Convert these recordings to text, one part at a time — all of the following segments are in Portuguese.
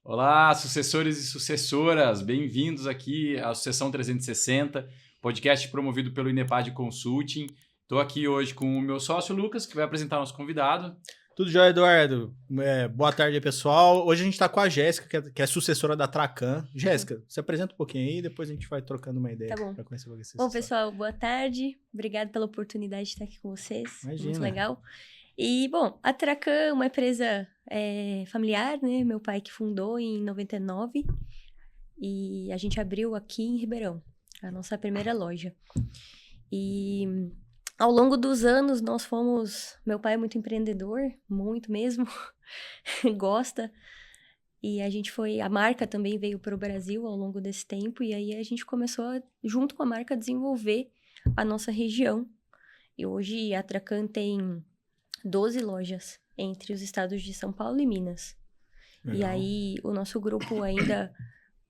Olá, sucessores e sucessoras, bem-vindos aqui à Sucessão 360, podcast promovido pelo Inepad Consulting. Estou aqui hoje com o meu sócio Lucas, que vai apresentar nosso convidado. Tudo jóia, Eduardo? Boa tarde, pessoal. Hoje a gente está com a Jéssica, que é sucessora da Tracan. Jéssica, se apresenta um pouquinho aí, depois a gente vai trocando uma ideia. Tá bom. Pra conhecer vocês. Bom, pessoal, boa tarde. Obrigado pela oportunidade de estar aqui com vocês. Imagina. Muito legal. E, bom, a Tracan é uma empresa familiar, né? Meu pai que fundou em 99. E a gente abriu aqui em Ribeirão, a nossa primeira loja. E ao longo dos anos, nós fomos... Meu pai é muito empreendedor, muito mesmo. Gosta. E a gente foi... A marca também veio para o Brasil ao longo desse tempo. E aí a gente começou, junto com a marca, a desenvolver a nossa região. E hoje a Tracan tem 12 lojas entre os estados de São Paulo e Minas. Legal. E aí o nosso grupo ainda,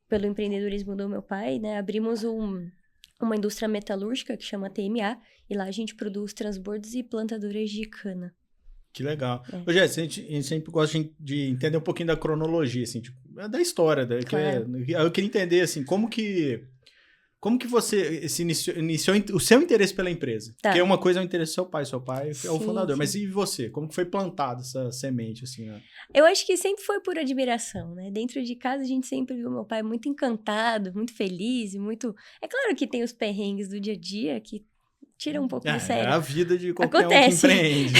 pelo empreendedorismo do meu pai, né? Abrimos uma indústria metalúrgica que chama TMA. E lá a gente produz transbordos e plantadoras de cana. Que legal. Ô, Jéssica, a gente sempre gosta de entender um pouquinho da cronologia, assim, tipo, da história. Claro. Eu queria entender, assim, como que você se iniciou o seu interesse pela empresa? Tá. Porque uma coisa é o interesse do seu pai é o fundador. Sim. Mas e você? Como que foi plantada essa semente, assim? Ó? Eu acho que sempre foi por admiração, né? Dentro de casa, a gente sempre viu meu pai muito encantado, muito feliz e muito... É claro que tem os perrengues do dia a dia que tiram um pouco do sério. É a vida de qualquer Acontece. um que empreende.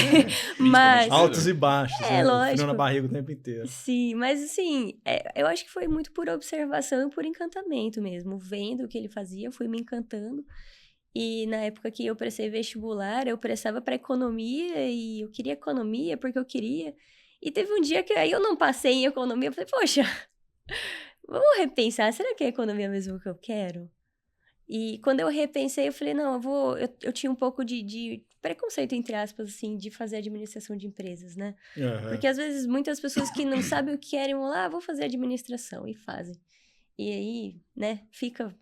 Mas... Altos e baixos. É, né? lógico. Frio na barriga o tempo inteiro. Sim, mas assim, eu acho que foi muito por observação e por encantamento mesmo. Vendo o que ele fazia, fui me encantando. E na época que eu prestei vestibular, eu prestava para economia e eu queria economia porque eu queria. E teve um dia que aí eu não passei em economia, eu falei, poxa, vamos repensar, será que é economia mesmo que eu quero? E quando eu repensei, eu falei, não, eu tinha um pouco de preconceito, entre aspas, assim, de fazer administração de empresas, né? Uhum. Porque às vezes muitas pessoas que não sabem o que querem vão lá, vou fazer administração, e fazem. E aí, né, fica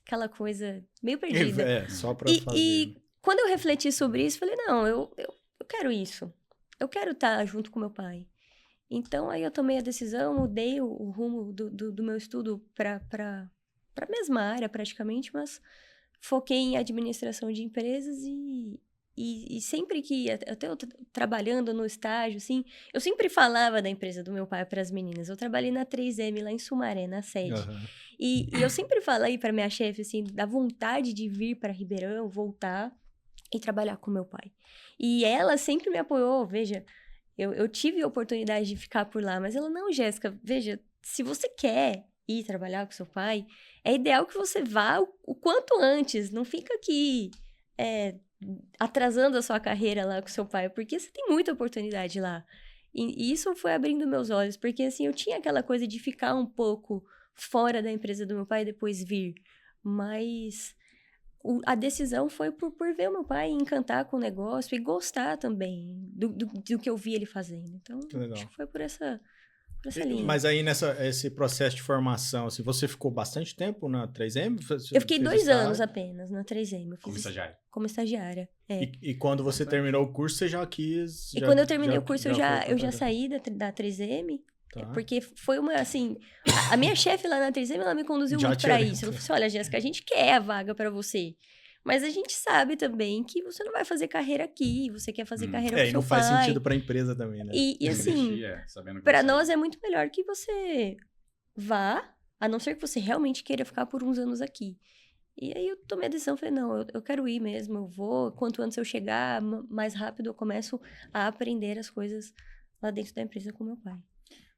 aquela coisa meio perdida. Só pra fazer. E quando eu refleti sobre isso, falei, não, eu quero isso. Eu quero estar junto com meu pai. Então, aí eu tomei a decisão, mudei o rumo do meu estudo para a mesma área, praticamente, mas foquei em administração de empresas e sempre que, até eu trabalhando no estágio, assim, eu sempre falava da empresa do meu pai para as meninas. Eu trabalhei na 3M, lá em Sumaré, na sede. Uhum. E eu sempre falei para minha chefe, assim, da vontade de vir para Ribeirão, voltar e trabalhar com meu pai. E ela sempre me apoiou, veja, eu tive a oportunidade de ficar por lá, mas ela, não, Jéssica, veja, se você quer ir trabalhar com seu pai, é ideal que você vá o quanto antes, não fica aqui atrasando a sua carreira lá com seu pai, porque você tem muita oportunidade lá. E isso foi abrindo meus olhos, porque assim, eu tinha aquela coisa de ficar um pouco fora da empresa do meu pai e depois vir, mas a decisão foi por ver o meu pai encantar com o negócio e gostar também do que eu vi ele fazendo. Então, acho que foi por essa linha. Mas aí, esse processo de formação, assim, você ficou bastante tempo na 3M? Eu fiquei 2 anos apenas na 3M. Como estagiária. Como estagiária, E quando você terminou o curso, você já quis... E quando eu terminei o curso, eu já saí da 3M. Tá. Porque foi uma, assim... A minha chefe lá na 3M, ela me conduziu muito pra isso. Ela falou assim, olha, Jéssica, a gente quer a vaga pra você. Mas a gente sabe também que você não vai fazer carreira aqui. Você quer fazer carreira com seu pai. E não faz sentido pra empresa também, né? E assim, pra nós é muito melhor que você vá, a não ser que você realmente queira ficar por uns anos aqui. E aí eu tomei a decisão, falei, não, eu quero ir mesmo, eu vou. Quanto antes eu chegar, mais rápido eu começo a aprender as coisas lá dentro da empresa com meu pai.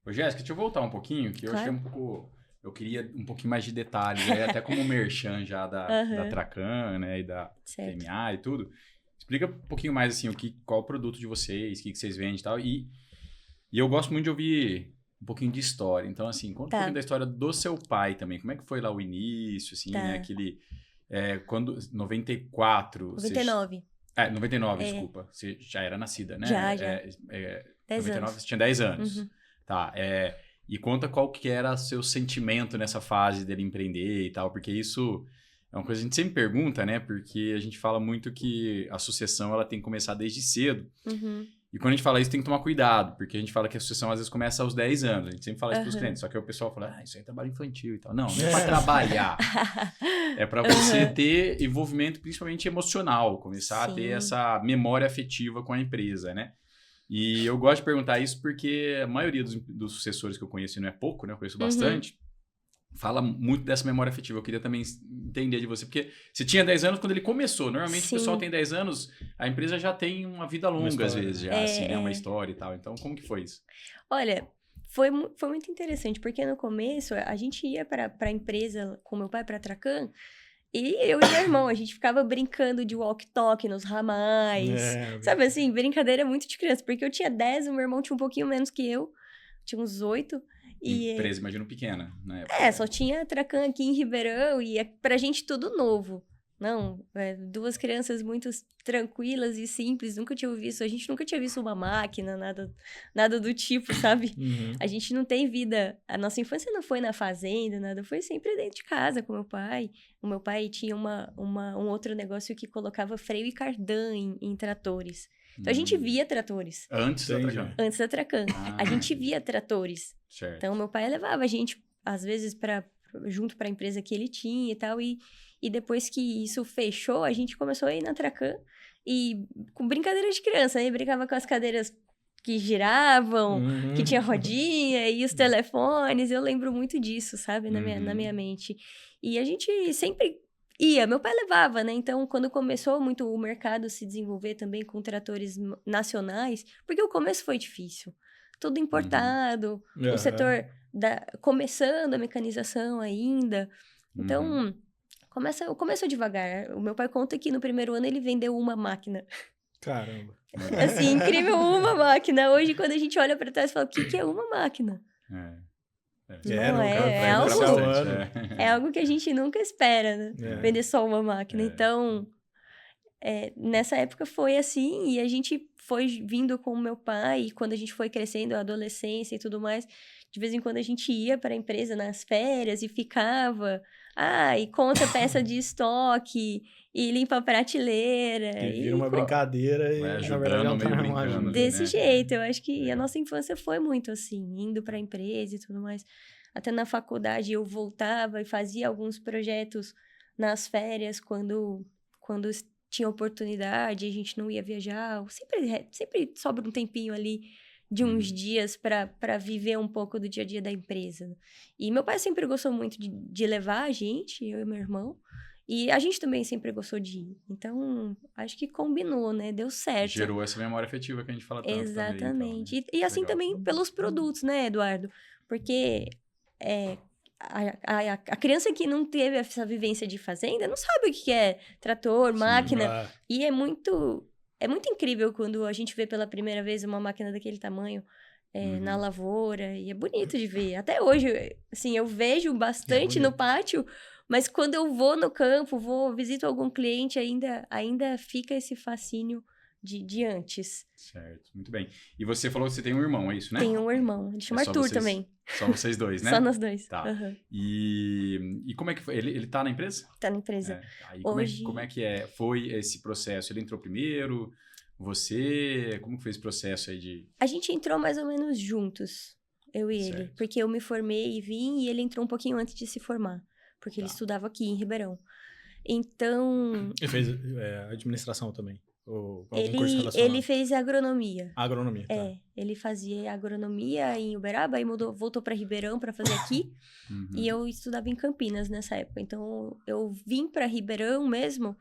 Ô, Jéssica, deixa eu voltar um pouquinho, que Claro. eu achei um pouco... Eu queria um pouquinho mais de detalhes, aí, até como merchan já da Tracan, né, e da TMA e tudo. Explica um pouquinho mais, assim, qual o produto de vocês, o que vocês vendem e tal. E eu gosto muito de ouvir um pouquinho de história. Então, assim, conta um pouquinho da história do seu pai também. Como é que foi lá o início, assim, né, aquele... quando... 94... 99. 99, desculpa. Você já era nascida, né? Já. 10 99, anos. Você tinha 10 anos. Uhum. Tá, e conta qual que era seu sentimento nessa fase dele empreender e tal, porque isso é uma coisa que a gente sempre pergunta, né? Porque a gente fala muito que a sucessão ela tem que começar desde cedo. Uhum. E quando a gente fala isso, tem que tomar cuidado, porque a gente fala que a sucessão às vezes começa aos 10 anos. A gente sempre fala isso para os clientes, só que o pessoal fala, isso aí é trabalho infantil e tal. Não é para trabalhar. É para você ter envolvimento, principalmente emocional, começar a ter essa memória afetiva com a empresa, né? E eu gosto de perguntar isso porque a maioria dos sucessores que eu conheço, e não é pouco, né? Eu conheço bastante, fala muito dessa memória afetiva. Eu queria também entender de você, porque você tinha 10 anos quando ele começou. Normalmente o pessoal tem 10 anos, a empresa já tem uma vida longa, às vezes, já, assim, né? Uma história e tal. Então, como que foi isso? Olha, foi muito interessante, porque no começo a gente ia para a empresa com meu pai, para a Tracan, e eu e meu irmão, a gente ficava brincando de walk-talk nos ramais. Sabe assim, brincadeira muito de criança. Porque eu tinha 10, o meu irmão tinha um pouquinho menos que eu. Tinha uns 8. Empresa, imagino, pequena, na época. Só tinha a Tracan aqui em Ribeirão e pra gente tudo novo. Não, 2 crianças muito tranquilas e simples, nunca tinha visto, a gente nunca tinha visto uma máquina, nada do tipo, sabe? A gente não tem vida, a nossa infância não foi na fazenda, nada, foi sempre dentro de casa com meu pai. O meu pai tinha um outro negócio que colocava freio e cardan em tratores. Então, a gente via tratores. Antes da Tracan? Antes da Tracan. A gente via tratores. Certo. Então, meu pai levava a gente, às vezes, junto para a empresa que ele tinha e tal, e depois que isso fechou, a gente começou a ir na Tracan e com brincadeira de criança, né? Brincava com as cadeiras que giravam, que tinha rodinha e os telefones. Eu lembro muito disso, sabe? Na minha mente. E a gente sempre ia. Meu pai levava, né? Então, quando começou muito o mercado se desenvolver também com tratores nacionais, porque o começo foi difícil. Tudo importado, o setor começando a mecanização ainda. Então, começou devagar. O meu pai conta que no primeiro ano ele vendeu uma máquina. Caramba. Assim, incrível, uma máquina. Hoje, quando a gente olha para trás, fala, o que é uma máquina? É algo que a gente nunca espera, né? Vender só uma máquina. Então, nessa época foi assim, e a gente foi vindo com o meu pai, e quando a gente foi crescendo, a adolescência e tudo mais, de vez em quando a gente ia para a empresa nas férias e ficava, e conta peça de estoque, e limpa a prateleira. Que vira uma brincadeira e ajudando, meio brincando. Desse jeito, eu acho que a nossa infância foi muito assim, indo para a empresa e tudo mais. Até na faculdade eu voltava e fazia alguns projetos nas férias quando tinha oportunidade, a gente não ia viajar. Sempre sobra um tempinho ali de uns dias para viver um pouco do dia a dia da empresa. E meu pai sempre gostou muito de levar a gente, eu e meu irmão. E a gente também sempre gostou de ir. Então, acho que combinou, né? Deu certo. Gerou essa memória afetiva que a gente fala tanto. Exatamente. Também, então, né? E assim legal. Também pelos produtos, né, Eduardo? Porque a criança que não teve essa vivência de fazenda não sabe o que é trator, máquina. E é muito incrível quando a gente vê pela primeira vez uma máquina daquele tamanho na lavoura. E é bonito de ver. Até hoje, assim, eu vejo bastante no pátio. Mas quando eu vou no campo, visito algum cliente, ainda fica esse fascínio de antes. Certo, muito bem. E você falou que você tem um irmão, é isso, né? Tenho um irmão, ele chama Arthur também. Só vocês dois, né? Só nós dois. Tá. E como é que foi? Ele tá na empresa? Tá na empresa. Aí como é que foi esse processo? Ele entrou primeiro? Você? Como foi esse processo aí de... A gente entrou mais ou menos juntos, eu e ele. Porque eu me formei e vim, e ele entrou um pouquinho antes de se formar. Porque ele estudava aqui em Ribeirão. Então... Ele fez administração também? Ou algum curso relacionado? Ele fez agronomia. Agronomia, tá. Ele fazia agronomia em Uberaba, aí voltou para Ribeirão para fazer aqui. E eu estudava em Campinas nessa época. Então, eu vim para Ribeirão mesmo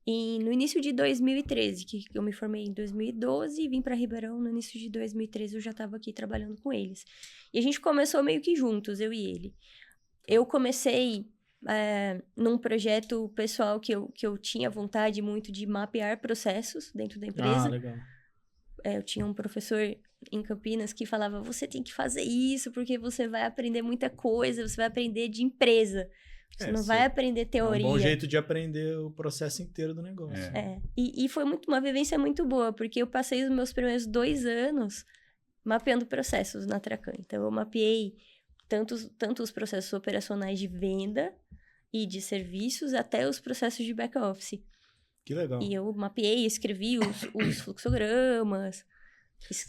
no início de 2013, que eu me formei em 2012 e vim para Ribeirão no início de 2013. Eu já estava aqui trabalhando com eles. E a gente começou meio que juntos, eu e ele. Eu comecei... num projeto pessoal que eu tinha vontade muito de mapear processos dentro da empresa. Legal. Eu tinha um professor em Campinas que falava, você tem que fazer isso porque você vai aprender muita coisa, você vai aprender de empresa. Você não vai aprender teoria. É um bom jeito de aprender o processo inteiro do negócio. E foi uma vivência muito boa, porque eu passei os meus primeiros 2 anos mapeando processos na Tracan. Então, eu mapeei tanto os processos operacionais de venda e de serviços, até os processos de back-office. Que legal. E eu mapeei, escrevi os fluxogramas,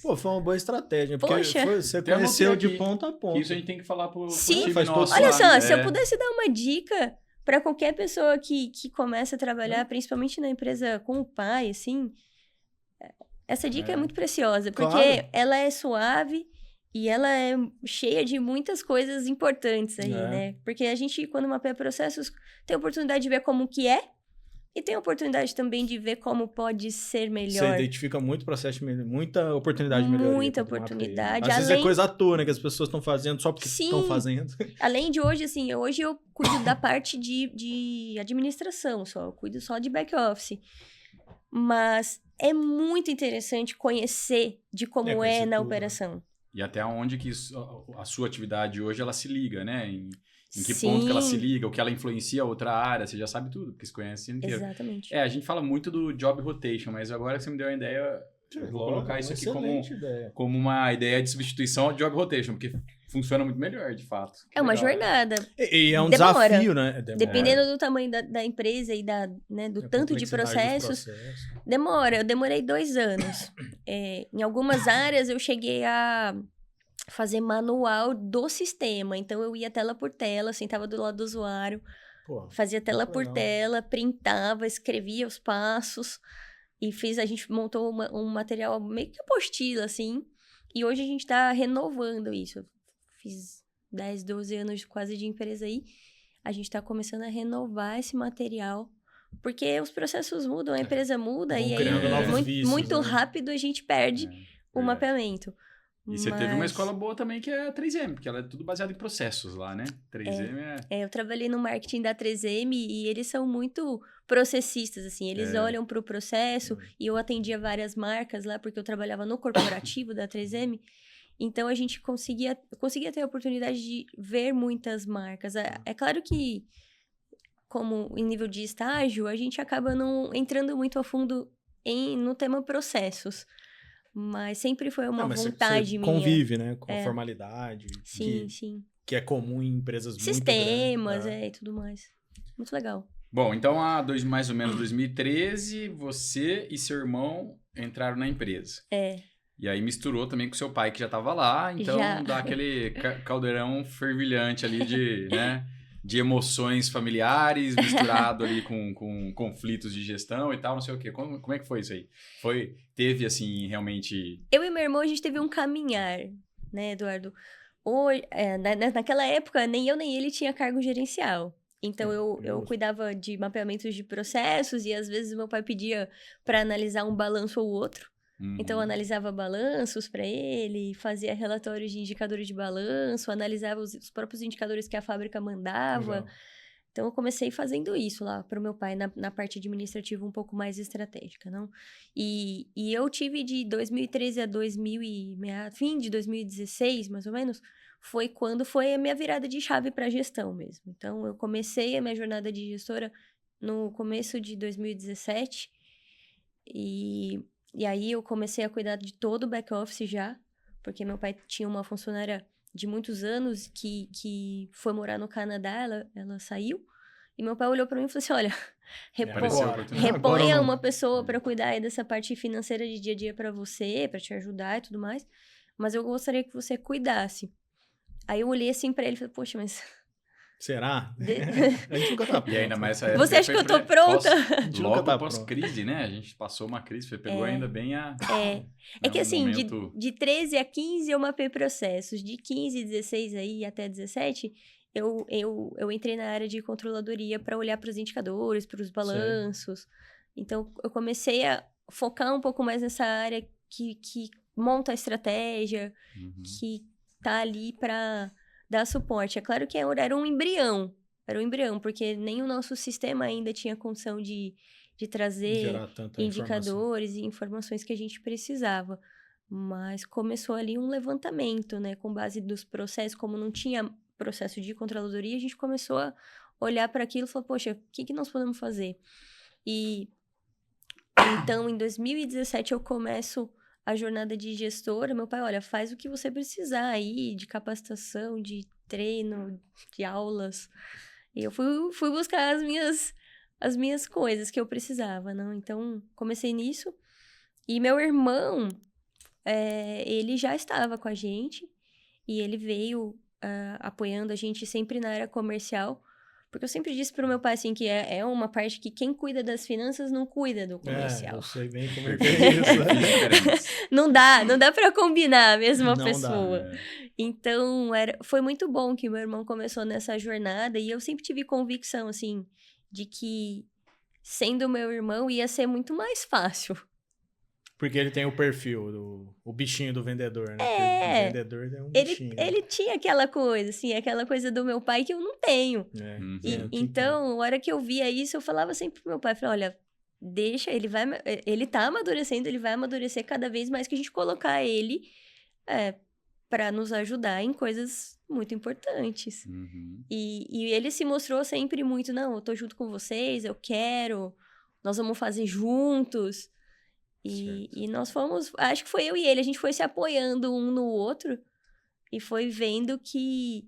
Pô, foi uma boa estratégia, porque Poxa. você conheceu de ponta a ponta. Isso a gente tem que falar pro Sim, time nosso olha lá, só, né? se eu pudesse dar uma dica para qualquer pessoa que começa a trabalhar, principalmente na empresa com o pai, assim, essa dica é muito preciosa, porque ela é suave e ela é cheia de muitas coisas importantes aí, né? Porque a gente, quando mapeia processos, tem a oportunidade de ver como que é, e tem a oportunidade também de ver como pode ser melhor. Você identifica muito processo, muita oportunidade de melhoria. Muita oportunidade. Às vezes é coisa à toa, né? Que as pessoas estão fazendo só porque estão fazendo. Além de hoje, assim, hoje eu cuido da parte de administração só. Eu cuido só de back-office. Mas é muito interessante conhecer de como é na operação. E até onde que a sua atividade hoje, ela se liga, né? Em que ponto que ela se liga, o que ela influencia a outra área, você já sabe tudo, porque você conhece inteiro. Exatamente. A gente fala muito do job rotation, mas agora que você me deu a ideia, eu vou colocar isso aqui como uma ideia de substituição ao job rotation, porque funciona muito melhor, de fato. É uma jornada. E é um desafio, né? Dependendo do tamanho da empresa e do tanto de processos, demora. Eu demorei 2 anos. Em algumas áreas eu cheguei a fazer manual do sistema. Então, eu ia tela por tela, sentava do lado do usuário, fazia tela por tela, printava, escrevia os passos e a gente montou um material meio que apostila, assim. E hoje a gente tá renovando isso. Eu fiz 10, 12 anos quase de empresa aí. A gente tá começando a renovar esse material, porque os processos mudam, a empresa muda e aí muito rápido a gente perde o mapeamento. E você teve uma escola boa também, que é a 3M, porque ela é tudo baseado em processos lá, né? 3M eu trabalhei no marketing da 3M e eles são muito processistas, assim. Eles olham para o processo e eu atendia várias marcas lá, porque eu trabalhava no corporativo da 3M. Então, a gente conseguia ter a oportunidade de ver muitas marcas. É claro que, como em nível de estágio, a gente acaba não entrando muito a fundo no tema processos. Mas sempre foi uma vontade minha. Convive, né? Com a formalidade. Sim. Que é comum em empresas sistemas, e tudo mais. Muito legal. Bom, então, mais ou menos 2013, você e seu irmão entraram na empresa. E aí misturou também com seu pai, que já estava lá. Então, dá aquele caldeirão fervilhante ali de emoções familiares, misturado ali com conflitos de gestão e tal, não sei o quê. Como é que foi isso aí? Teve, assim, realmente... Eu e meu irmão, a gente teve um caminhar, né, Eduardo? Naquela época, nem eu nem ele tinha cargo gerencial. Então, eu cuidava de mapeamentos de processos e, às vezes, meu pai pedia para analisar um balanço ou outro. Então, eu analisava balanços para ele, fazia relatórios de indicadores de balanço, analisava os próprios indicadores que a fábrica mandava. Legal. Então, eu comecei fazendo isso lá para o meu pai, na parte administrativa um pouco mais estratégica, não? E eu tive de 2013 a fim de 2016, mais ou menos, foi quando foi a minha virada de chave para a gestão mesmo. Então, eu comecei a minha jornada de gestora no começo de 2017 E aí, eu comecei a cuidar de todo o back-office já, porque meu pai tinha uma funcionária de muitos anos que foi morar no Canadá, ela saiu, e meu pai olhou para mim e falou assim, olha, reponha uma pessoa para cuidar aí dessa parte financeira de dia a dia para você, para te ajudar e tudo mais, mas eu gostaria que você cuidasse. Aí eu olhei assim para ele e falei, poxa, mas... Será? A gente nunca tá pronto. E ainda mais essa época. Você acha que eu tô pronta? Logo pós-crise, né? A gente passou uma crise, pegou ainda bem É que assim, de 13 a 15 eu mapeei processos. De 15 a 16 aí até 17, eu entrei na área de controladoria para olhar para os indicadores, para os balanços. Então, eu comecei a focar um pouco mais nessa área que monta a estratégia, que tá ali para... dar suporte. É claro que era um embrião, porque nem o nosso sistema ainda tinha condição de trazer indicadores e informações que a gente precisava. Mas começou ali um levantamento, né? Com base dos processos, como não tinha processo de controladoria, a gente começou a olhar para aquilo e falar, poxa, o que nós podemos fazer? E então, em 2017, eu começo a jornada de gestora. Meu pai, olha, faz o que você precisar aí, de capacitação, de treino, de aulas. E eu fui buscar as minhas coisas que eu precisava, não? Então, comecei nisso. E meu irmão, ele já estava com a gente e ele veio apoiando a gente sempre na área comercial. Porque eu sempre disse pro meu pai, assim, que é uma parte que quem cuida das finanças não cuida do comercial. Eu sei bem como é que é isso. Não dá pra combinar a mesma pessoa. Dá, Então, foi muito bom que meu irmão começou nessa jornada. E eu sempre tive convicção, assim, de que sendo meu irmão ia ser muito mais fácil. Porque ele tem o perfil, o bichinho do vendedor, né? O vendedor é um bichinho. Ele tinha aquela coisa, assim, aquela coisa do meu pai que eu não tenho. Então, na hora que eu via isso, eu falava sempre pro meu pai, falei, olha, deixa, ele tá amadurecendo, ele vai amadurecer cada vez mais que a gente colocar ele para nos ajudar em coisas muito importantes. E ele se mostrou sempre muito, não, eu tô junto com vocês, eu quero, nós vamos fazer juntos. E nós fomos, acho que foi eu e ele, a gente foi se apoiando um no outro e foi vendo que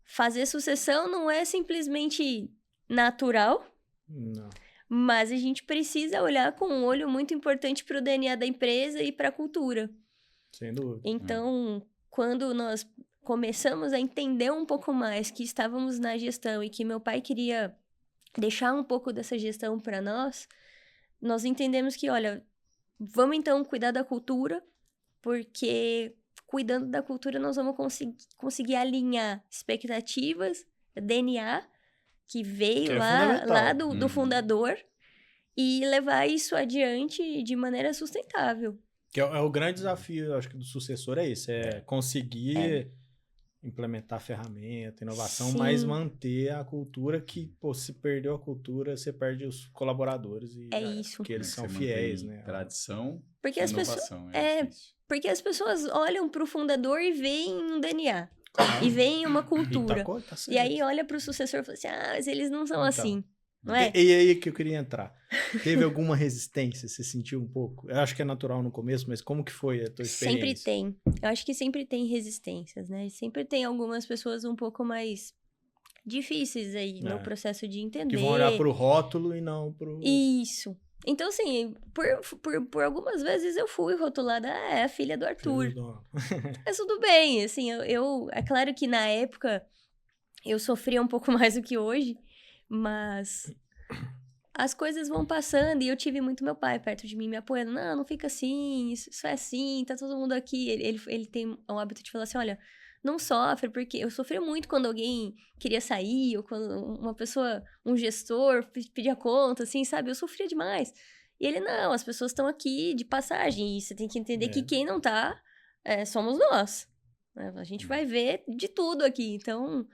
fazer sucessão não é simplesmente natural, não. Mas a gente precisa olhar com um olho muito importante para o DNA da empresa e para a cultura. Sem dúvida. Então, quando nós começamos a entender um pouco mais que estávamos na gestão e que meu pai queria deixar um pouco dessa gestão para nós entendemos que, olha, vamos então cuidar da cultura, porque cuidando da cultura nós vamos conseguir alinhar expectativas, DNA, que veio lá do fundador, e levar isso adiante de maneira sustentável. Que é o grande desafio, acho que, do sucessor é isso, conseguir implementar ferramenta, inovação, mas manter a cultura que, se perdeu a cultura, você perde os colaboradores. E isso. Porque eles são fiéis, né? Tradição porque e inovação. Porque as pessoas olham para o fundador e veem um DNA. E veem uma cultura. E aí olha para o sucessor e fala assim, mas eles não são assim. Não é? E aí que eu queria entrar. Teve alguma resistência? Você sentiu um pouco? Eu acho que é natural no começo, mas como que foi a tua experiência? Sempre tem. Eu acho que sempre tem resistências, né? E sempre tem algumas pessoas um pouco mais difíceis aí no processo de entender. Que vão olhar pro rótulo e não pro... Isso. Então, assim, por algumas vezes eu fui rotulada, a filha do Arthur. Mas tudo bem, assim, é claro que na época eu sofria um pouco mais do que hoje, mas as coisas vão passando e eu tive muito meu pai perto de mim me apoiando. Não fica assim, isso é assim, tá todo mundo aqui. Ele tem o hábito de falar assim, olha, não sofre, porque eu sofri muito quando alguém queria sair, ou quando uma pessoa, um gestor pedia conta, assim, sabe? Eu sofria demais. E ele, não, as pessoas estão aqui de passagem, e você tem que entender que quem não tá, somos nós. A gente vai ver de tudo aqui, então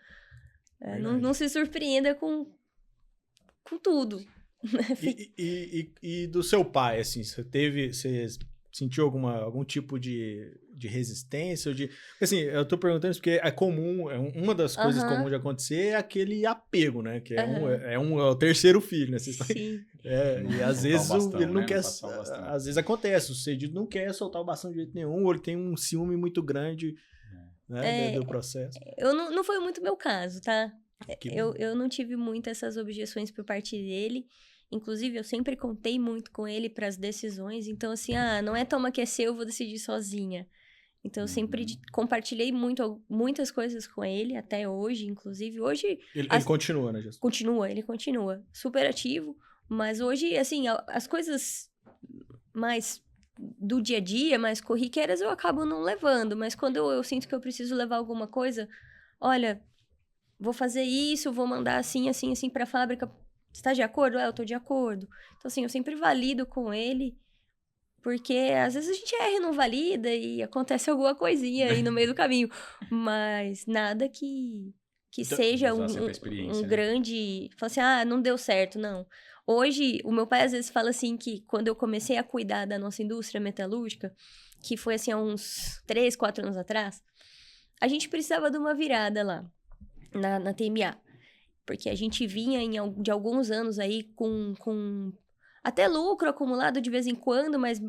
não se surpreenda com tudo. E do seu pai, assim, você sentiu algum tipo de resistência? Assim, eu tô perguntando isso porque é comum, uma das coisas comuns de acontecer é aquele apego, né? Que é o terceiro filho, né? Sim. E às vezes ele não quer... Às vezes acontece, o sucedido não quer soltar o bastão de jeito nenhum, ou ele tem um ciúme muito grande, né, do processo. Não foi muito meu caso, tá? Eu não tive muito essas objeções por parte dele. Inclusive, eu sempre contei muito com ele para as decisões. Então, assim, não é toma que é seu, eu vou decidir sozinha. Então, eu sempre compartilhei muitas coisas com ele, até hoje, inclusive. Hoje... Ele continua, né, Jéssica? Ele continua. Super ativo. Mas hoje, assim, as coisas mais do dia a dia, mais corriqueiras, eu acabo não levando. Mas quando eu sinto que eu preciso levar alguma coisa, olha, vou fazer isso, vou mandar assim, assim, assim para a fábrica. Você tá de acordo? Eu tô de acordo. Então, assim, eu sempre valido com ele, porque às vezes a gente erra e não valida e acontece alguma coisinha aí no meio do caminho. Mas nada que seja um grande... Fala assim, não deu certo, não. Hoje, o meu pai às vezes fala assim que quando eu comecei a cuidar da nossa indústria metalúrgica, que foi assim há uns 3, 4 anos atrás, a gente precisava de uma virada lá, na TMA. Porque a gente vinha de alguns anos aí com até lucro acumulado de vez em quando, mas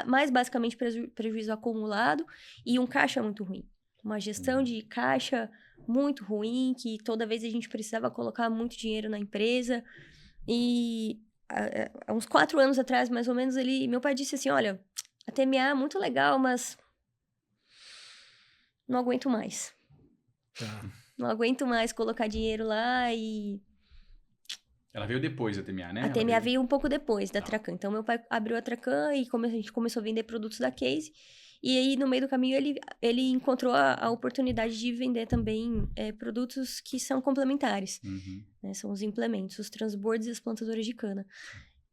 mais basicamente prejuízo acumulado e um caixa muito ruim. Uma gestão de caixa muito ruim, que toda vez a gente precisava colocar muito dinheiro na empresa. E há uns 4 anos atrás, mais ou menos, meu pai disse assim, olha, a TMA é muito legal, mas não aguento mais. Tá. Não aguento mais colocar dinheiro lá e... Ela veio depois da TMA, né? A TMA veio um pouco depois da Tracan. Então, meu pai abriu a Tracan e a gente começou a vender produtos da Case. E aí, no meio do caminho, ele encontrou a oportunidade de vender também produtos que são complementares. Né? São os implementos, os transbordos e as plantadoras de cana.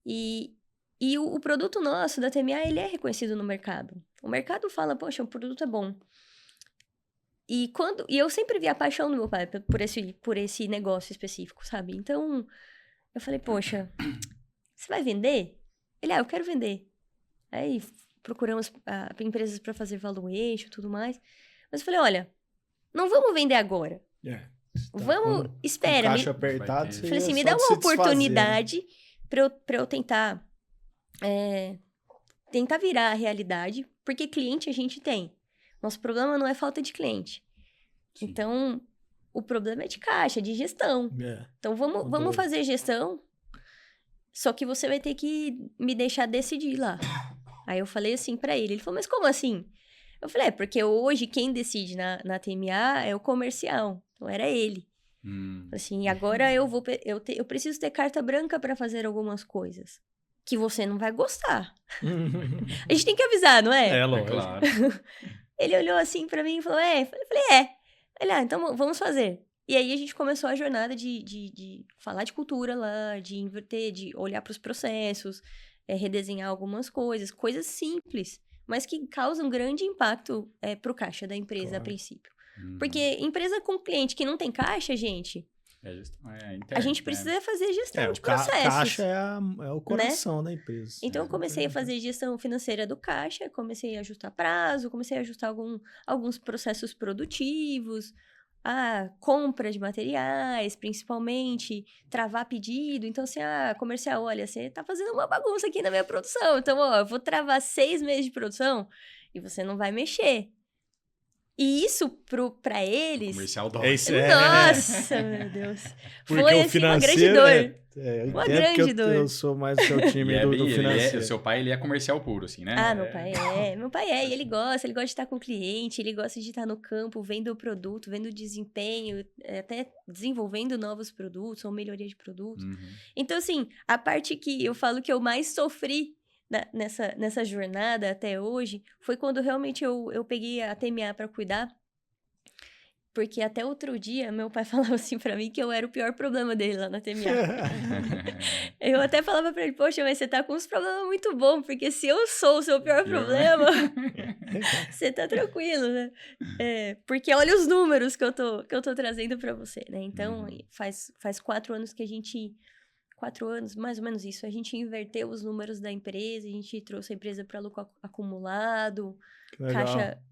E o produto nosso da TMA, ele é reconhecido no mercado. O mercado fala, poxa, o produto é bom. E eu sempre vi a paixão do meu pai por esse negócio específico, sabe? Então, eu falei, poxa, você vai vender? Ele, eu quero vender. Aí, procuramos empresas para fazer valuation e tudo mais. Mas eu falei, olha, não vamos vender agora. Vamos, espera. Caixa apertado. Falei assim, me dá uma oportunidade para eu tentar virar a realidade, porque cliente a gente tem. Nosso problema não é falta de cliente. Sim. Então, o problema é de caixa, de gestão. Então, vamos fazer gestão, só que você vai ter que me deixar decidir lá. Aí eu falei assim pra ele. Ele falou, mas como assim? Eu falei, porque hoje quem decide na TMA é o comercial. Então, era ele. Assim, agora eu preciso ter carta branca pra fazer algumas coisas que você não vai gostar. A gente tem que avisar, não é? É, lógico. Claro. Ele olhou assim pra mim e falou, Eu falei, Ele, então vamos fazer. E aí a gente começou a jornada de falar de cultura lá, de inverter, de olhar pros processos, redesenhar algumas coisas simples, mas que causam grande impacto pro caixa da empresa a princípio. Porque empresa com cliente que não tem caixa, gente... a gente precisa fazer gestão de processos. Caixa é o coração, né, da empresa. Então, eu comecei a fazer gestão financeira do caixa, comecei a ajustar prazo, comecei a ajustar alguns processos produtivos, compra de materiais, principalmente, travar pedido. Então, assim, comercial, olha, você tá fazendo uma bagunça aqui na minha produção. Então, eu vou travar 6 meses de produção e você não vai mexer. E isso pra eles... O comercial dói. Nossa, meu Deus. Porque foi, assim, uma grande dor. Uma grande dor. Eu sou mais do seu time do financeiro. O seu pai, ele é comercial puro, assim, né? Meu pai é. Meu pai é. E ele gosta de estar com o cliente, ele gosta de estar no campo, vendo o produto, vendo o desempenho, até desenvolvendo novos produtos ou melhoria de produtos. Então, assim, a parte que eu falo que eu mais sofri nessa jornada até hoje, foi quando realmente eu peguei a TMA para cuidar, porque até outro dia, meu pai falava assim pra mim que eu era o pior problema dele lá na TMA. Eu até falava pra ele, poxa, mas você tá com uns problemas muito bons, porque se eu sou o seu pior problema, você tá tranquilo, né? Porque olha os números que eu tô trazendo pra você, né? Então, faz 4 anos que a gente... 4 anos, mais ou menos isso. A gente inverteu os números da empresa, a gente trouxe a empresa para lucro acumulado,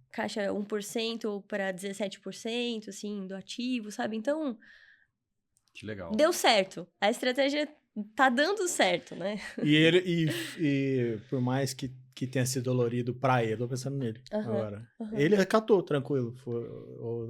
caixa 1% para 17%, assim, do ativo, sabe? Então, que legal. Deu certo. A estratégia tá dando certo, né? E por mais que tenha sido dolorido pra ele, tô pensando nele agora. Ele acatou tranquilo?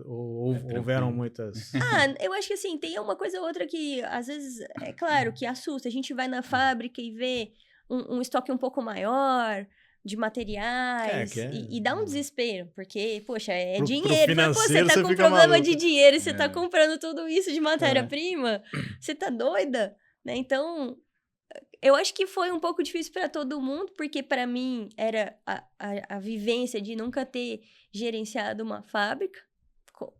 Houveram muitas... Eu acho que assim, tem uma coisa ou outra que, às vezes, é claro, que assusta. A gente vai na fábrica e vê um estoque um pouco maior de materiais e dá um desespero, porque, poxa, dinheiro. Você tá com problema de dinheiro e você tá comprando tudo isso de matéria-prima, você tá doida, né? Então... Eu acho que foi um pouco difícil para todo mundo, porque para mim era a vivência de nunca ter gerenciado uma fábrica,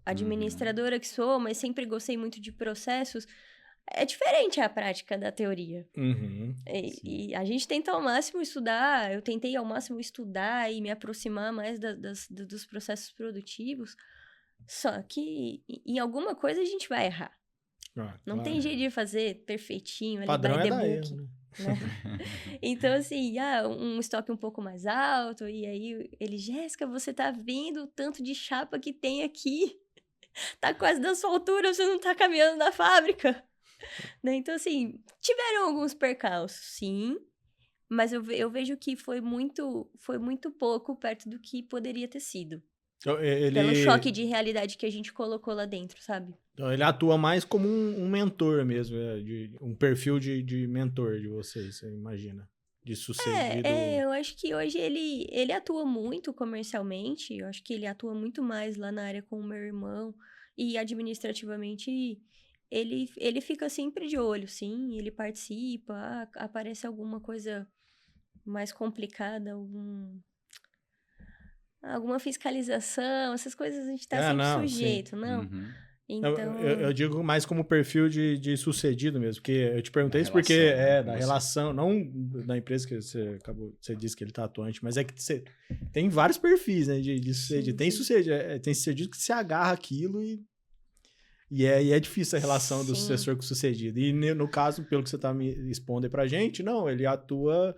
administradora que sou, mas sempre gostei muito de processos. É diferente a prática da teoria. E a gente tenta ao máximo estudar, eu tentei ao máximo estudar e me aproximar mais dos processos produtivos, só que em alguma coisa a gente vai errar. Não tem jeito de fazer perfeitinho, ali padrão by the book, erro, né? Então, assim, um estoque um pouco mais alto, e aí ele, Jéssica, você tá vendo o tanto de chapa que tem aqui? Tá quase da sua altura, você não tá caminhando na fábrica. Né? Então, assim, tiveram alguns percalços, sim, mas eu vejo que foi muito pouco perto do que poderia ter sido. Pelo choque de realidade que a gente colocou lá dentro, sabe? Então, ele atua mais como um mentor mesmo, um perfil de mentor de vocês, você imagina? sucedido? Eu acho que hoje ele atua muito comercialmente, eu acho que ele atua muito mais lá na área com o meu irmão, e administrativamente ele fica sempre de olho, sim, ele participa, aparece alguma coisa mais complicada, alguma fiscalização, essas coisas a gente tá sempre sujeito, sim. Não? Uhum. Então... Eu digo mais como perfil de sucedido mesmo, porque eu te perguntei isso porque da relação, não da empresa que você disse que ele tá atuante, mas é que você tem vários perfis, né, de sucedido. Tem sucedido que se agarra aquilo e é difícil a relação do sucessor com o sucedido. E no caso, pelo que você tá me expondo aí pra gente, não, ele atua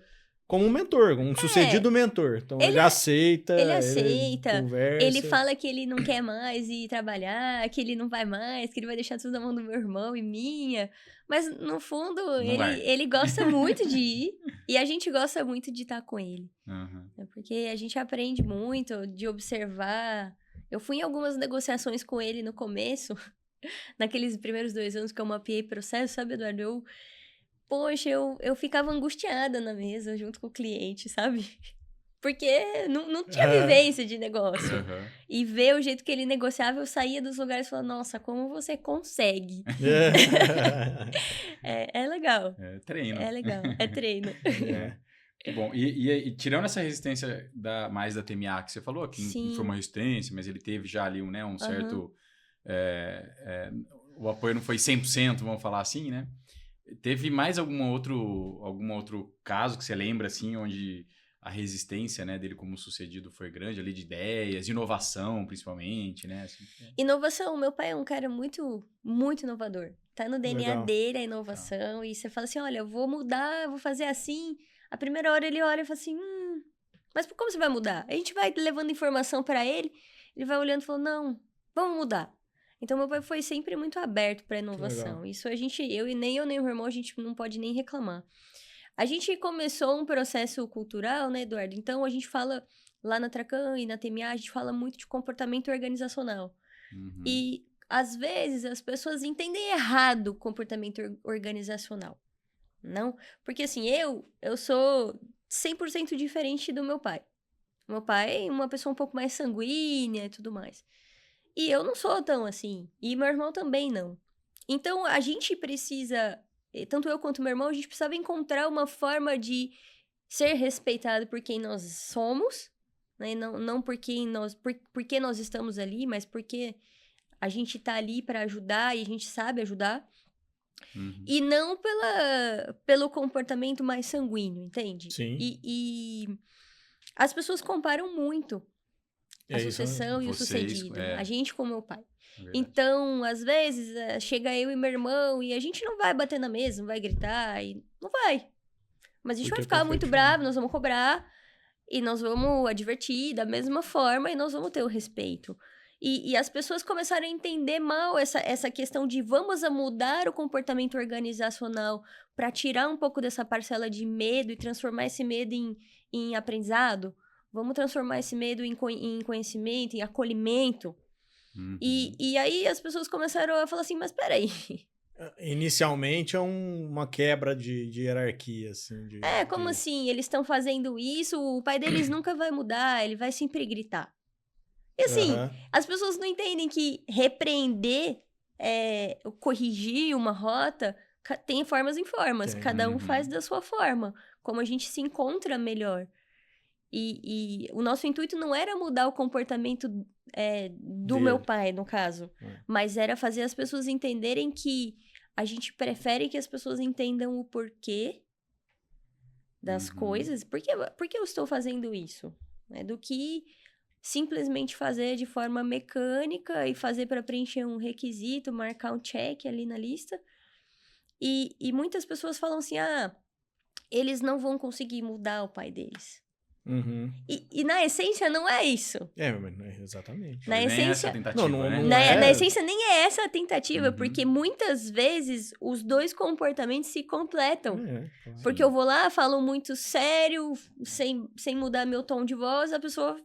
como um mentor, um sucedido mentor. Então, ele aceita. Ele conversa. Ele fala que ele não quer mais ir trabalhar, que ele não vai mais, que ele vai deixar tudo na mão do meu irmão e minha. Mas, no fundo, ele gosta muito de ir. E a gente gosta muito de estar com ele. Uhum. Porque a gente aprende muito de observar. Eu fui em algumas negociações com ele no começo, naqueles primeiros 2 anos que eu mapeei processo, sabe, Eduardo? Poxa, eu ficava angustiada na mesa junto com o cliente, sabe? Porque não tinha vivência de negócio. Uhum. E ver o jeito que ele negociava, eu saía dos lugares e falava, nossa, como você consegue? É legal. É treino. É legal, é treino. Bom, e tirando essa resistência mais da TMA que você falou, que não foi uma resistência, mas ele teve já ali um certo... o apoio não foi 100%, vamos falar assim, né? Teve mais algum outro caso que você lembra, assim, onde a resistência, né, dele como sucedido foi grande, ali de ideias, inovação, principalmente, né? Assim, Inovação. Meu pai é um cara muito, muito inovador. Tá no DNA dele a inovação. E você fala assim, olha, eu vou mudar, eu vou fazer assim. A primeira hora ele olha e fala assim, mas como você vai mudar? A gente vai levando informação pra ele, ele vai olhando e falando, não, vamos mudar. Então, meu pai foi sempre muito aberto para inovação. Isso nem o meu irmão, a gente não pode nem reclamar. A gente começou um processo cultural, né, Eduardo? Então, a gente fala, lá na Tracan e na TMA, a gente fala muito de comportamento organizacional. Uhum. E, às vezes, as pessoas entendem errado o comportamento organizacional. Não? Porque, assim, eu sou 100% diferente do meu pai. Meu pai é uma pessoa um pouco mais sanguínea e tudo mais. E eu não sou tão assim. E meu irmão também não. Então, a gente precisa... Tanto eu quanto meu irmão, a gente precisava encontrar uma forma de ser respeitado por quem nós somos. Né? Não porque nós estamos ali, mas porque a gente tá ali para ajudar e a gente sabe ajudar. Uhum. E não pelo comportamento mais sanguíneo, entende? Sim. E as pessoas comparam muito a sucessão e o sucedido. A gente com meu pai. Então, às vezes, chega eu e meu irmão e a gente não vai bater na mesa, não vai gritar, e não vai. Mas a gente vai ficar muito bravo, nós vamos cobrar e nós vamos advertir da mesma forma e nós vamos ter o respeito. E as pessoas começaram a entender mal essa questão de vamos mudar o comportamento organizacional para tirar um pouco dessa parcela de medo e transformar esse medo em aprendizado. Vamos transformar esse medo em conhecimento, em acolhimento. Uhum. E aí as pessoas começaram a falar assim, mas peraí. Inicialmente é uma quebra de hierarquia, assim. Como assim? Eles estão fazendo isso, o pai deles nunca vai mudar, ele vai sempre gritar. E assim, as pessoas não entendem que repreender, corrigir uma rota, tem formas e formas. Cada um faz da sua forma, como a gente se encontra melhor. E o nosso intuito não era mudar o comportamento do meu pai, no caso. Mas era fazer as pessoas entenderem que a gente prefere que as pessoas entendam o porquê das coisas. Por que eu estou fazendo isso? Do que simplesmente fazer de forma mecânica e fazer para preencher um requisito, marcar um check ali na lista. E muitas pessoas falam assim, eles não vão conseguir mudar o pai deles. Uhum. E na essência não é isso. Exatamente. Na essência, na essência nem é essa a tentativa, porque muitas vezes os dois comportamentos se completam. Porque eu vou lá, falo muito sério, sem mudar meu tom de voz, a pessoa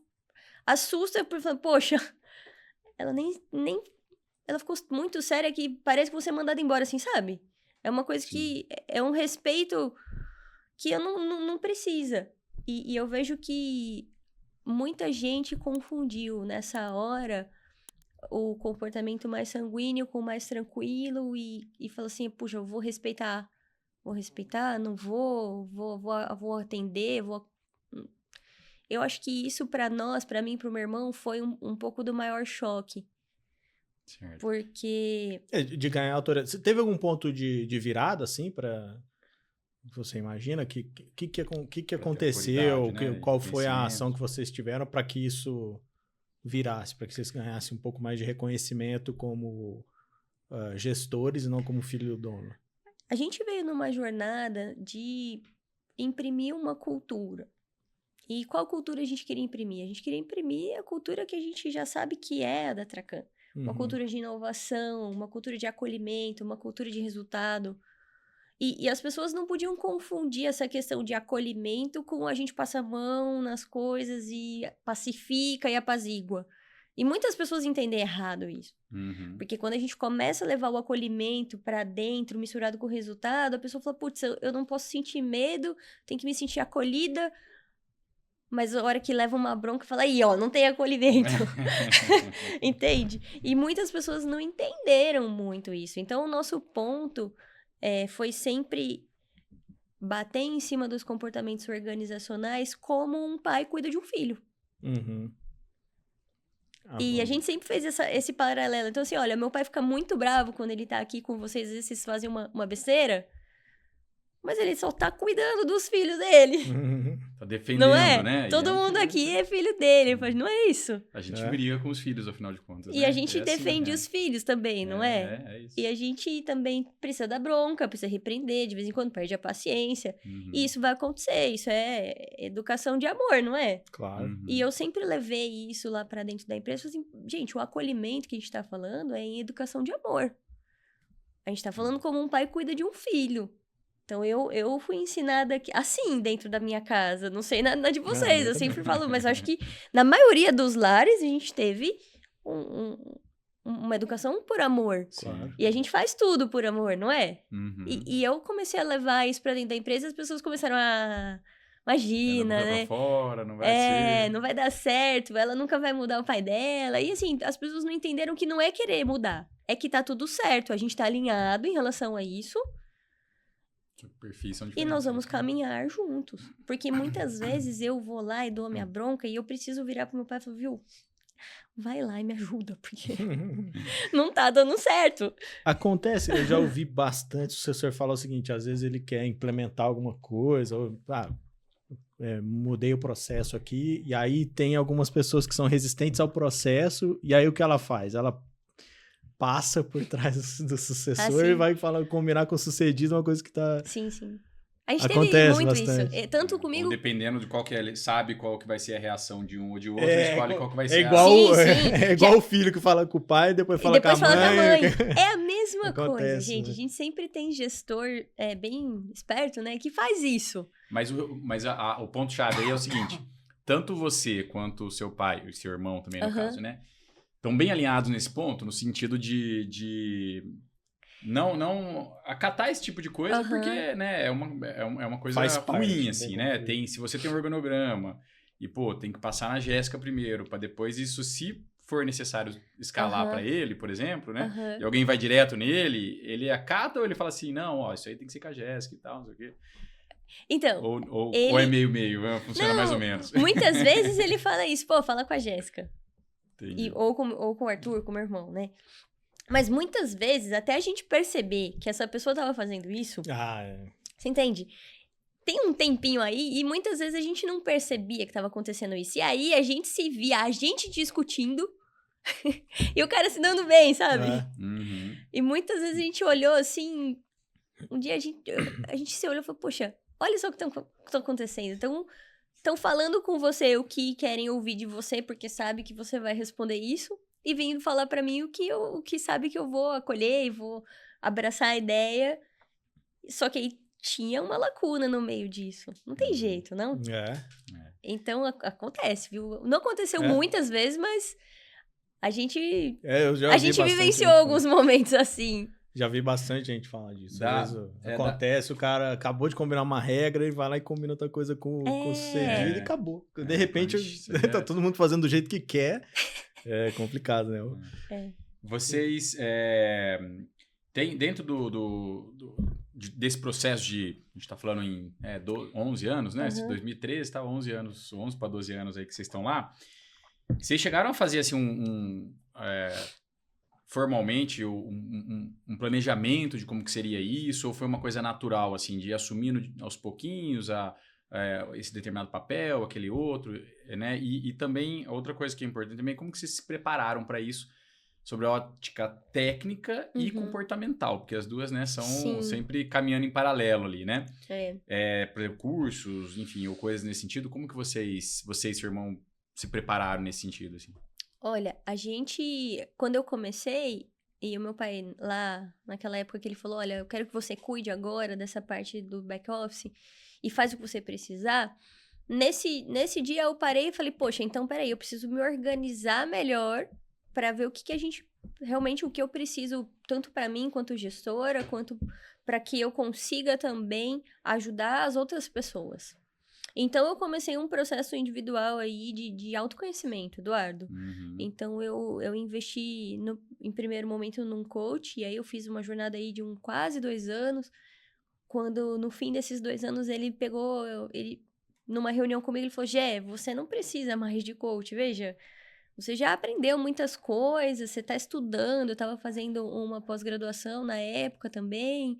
assusta por falar, poxa, ela ela ficou muito séria que parece que você é mandado embora, assim, sabe? É uma coisa que é um respeito que eu não precisa. E eu vejo que muita gente confundiu nessa hora o comportamento mais sanguíneo com o mais tranquilo e falou assim, puxa, eu vou respeitar, não vou atender, Eu acho que isso pra nós, pra mim e pro meu irmão, foi um pouco do maior choque. Certo. Porque... De ganhar autoridade. Você teve algum ponto de virada, assim, pra... Você imagina? Que aconteceu? Né? Qual foi a ação que vocês tiveram para que isso virasse? Para que vocês ganhassem um pouco mais de reconhecimento como gestores e não como filho do dono? A gente veio numa jornada de imprimir uma cultura. E qual cultura a gente queria imprimir? A gente queria imprimir a cultura que a gente já sabe que é a da Tracan. Uma cultura de inovação, uma cultura de acolhimento, uma cultura de resultado. E as pessoas não podiam confundir essa questão de acolhimento com a gente passa a mão nas coisas e pacifica e apazigua. E muitas pessoas entendem errado isso. Porque quando a gente começa a levar o acolhimento pra dentro, misturado com o resultado, a pessoa fala, putz, eu não posso sentir medo, tenho que me sentir acolhida. Mas a hora que leva uma bronca, fala, aí, ó, não tem acolhimento. Entende? E muitas pessoas não entenderam muito isso. Então, o nosso ponto... foi sempre bater em cima dos comportamentos organizacionais como um pai cuida de um filho. E a gente sempre fez esse paralelo. Então, assim, olha, meu pai fica muito bravo quando ele tá aqui com vocês, às vezes vocês fazem uma besteira, mas ele só tá cuidando dos filhos dele. Tá defendendo, não é? Né? Todo mundo aqui é filho dele. Mas não é isso. A gente briga com os filhos, afinal de contas. E né? a gente defende os filhos também, não é? É isso. E a gente também precisa dar bronca, precisa repreender, de vez em quando perde a paciência. E isso vai acontecer, isso é educação de amor, não é? Claro. E eu sempre levei isso lá pra dentro da empresa. Assim, gente, o acolhimento que a gente tá falando é em educação de amor. A gente tá falando como um pai cuida de um filho. Então, eu fui ensinada assim, dentro da minha casa. Não sei na de vocês, eu sempre falo, mas eu acho que na maioria dos lares a gente teve uma educação por amor. Claro. E a gente faz tudo por amor, não é? E eu comecei a levar isso pra dentro da empresa e as pessoas começaram a... Imagina, né? Pra fora, não vai ser. Não vai dar certo, ela nunca vai mudar o pai dela. E assim, as pessoas não entenderam que não é querer mudar. É que tá tudo certo, a gente tá alinhado em relação a isso. E nós vamos caminhar juntos. Porque muitas vezes eu vou lá e dou a minha bronca e eu preciso virar pro meu pai e falar, viu? Vai lá e me ajuda, porque não tá dando certo. Acontece, eu já ouvi bastante o sucessor falar o seguinte, às vezes ele quer implementar alguma coisa, ou mudei o processo aqui, e aí tem algumas pessoas que são resistentes ao processo, e aí o que ela faz? Ela passa por trás do sucessor e vai combinar com o sucedido uma coisa que tá... Sim. A gente acontece teve muito bastante. isso. Tanto comigo... Ou dependendo de qual que é, sabe qual que vai ser a reação de um ou de outro, escolhe qual que vai ser igual, Sim. É igual o filho que fala com o pai e depois fala, com a mãe. É a mesma Acontece, coisa, gente. né? A gente sempre tem gestor bem esperto, né? Que faz isso. Mas o ponto-chave aí é o seguinte. Tanto você quanto o seu pai, e seu irmão também, no caso, né? Estão bem alinhados nesse ponto, no sentido de não acatar esse tipo de coisa, porque, né, é uma coisa ruim, assim, né? Se você tem um organograma e, tem que passar na Jéssica primeiro, para depois isso, se for necessário escalar para ele, por exemplo, né? E alguém vai direto nele, ele acata ou ele fala assim, não, isso aí tem que ser com a Jéssica e tal, não sei o quê. Então, ou é meio, funciona mais ou menos. Muitas vezes ele fala isso, fala com a Jéssica. Ou com o Arthur, com o meu irmão, né? Mas muitas vezes, até a gente perceber que essa pessoa tava fazendo isso... Você entende? Tem um tempinho aí, e muitas vezes a gente não percebia que tava acontecendo isso. E aí, a gente se via, a gente discutindo, e o cara se dando bem, sabe? E muitas vezes a gente olhou assim... Um dia a gente se olhou e falou, poxa, olha só o que tá acontecendo. Estão falando com você o que querem ouvir de você, porque sabe que você vai responder isso, e vindo falar pra mim o que sabe que eu vou acolher e vou abraçar a ideia. Só que aí tinha uma lacuna no meio disso. Não tem jeito, não? Então, acontece, viu? Não aconteceu muitas vezes, mas a gente vivenciou alguns momentos assim. Já vi bastante gente falar disso. Acontece, o cara acabou de combinar uma regra e vai lá e combina outra coisa com o sucedido e acabou. De repente, tá todo mundo fazendo do jeito que quer. É complicado, né? Vocês tem dentro desse processo de... A gente tá falando em 11 anos, né? Uhum. 2013 tá 11 anos, 11 para 12 anos aí que vocês estão lá. Vocês chegaram a fazer assim formalmente um planejamento de como que seria isso, ou foi uma coisa natural, assim, de ir assumindo aos pouquinhos esse determinado papel, aquele outro, né? E também, outra coisa que é importante também, como que vocês se prepararam para isso, sobre a ótica técnica e comportamental, porque as duas, né, são sempre caminhando em paralelo ali, né? Por exemplo, cursos, enfim, ou coisas nesse sentido, como que vocês e seu irmão se prepararam nesse sentido, assim? Olha, quando eu comecei, e o meu pai lá, naquela época que ele falou, olha, eu quero que você cuide agora dessa parte do back-office e faz o que você precisar. Nesse dia eu parei e falei, poxa, então peraí, eu preciso me organizar melhor para ver o que a gente, realmente o que eu preciso, tanto para mim quanto gestora, quanto para que eu consiga também ajudar as outras pessoas. Então, eu comecei um processo individual aí de autoconhecimento, Eduardo. Uhum. Então, eu investi, em primeiro momento, num coach, e aí eu fiz uma jornada aí de quase 2 anos. Quando, no fim desses 2 anos, ele numa reunião comigo, ele falou, Gé, você não precisa mais de coach, veja, você já aprendeu muitas coisas, você está estudando, eu estava fazendo uma pós-graduação na época também.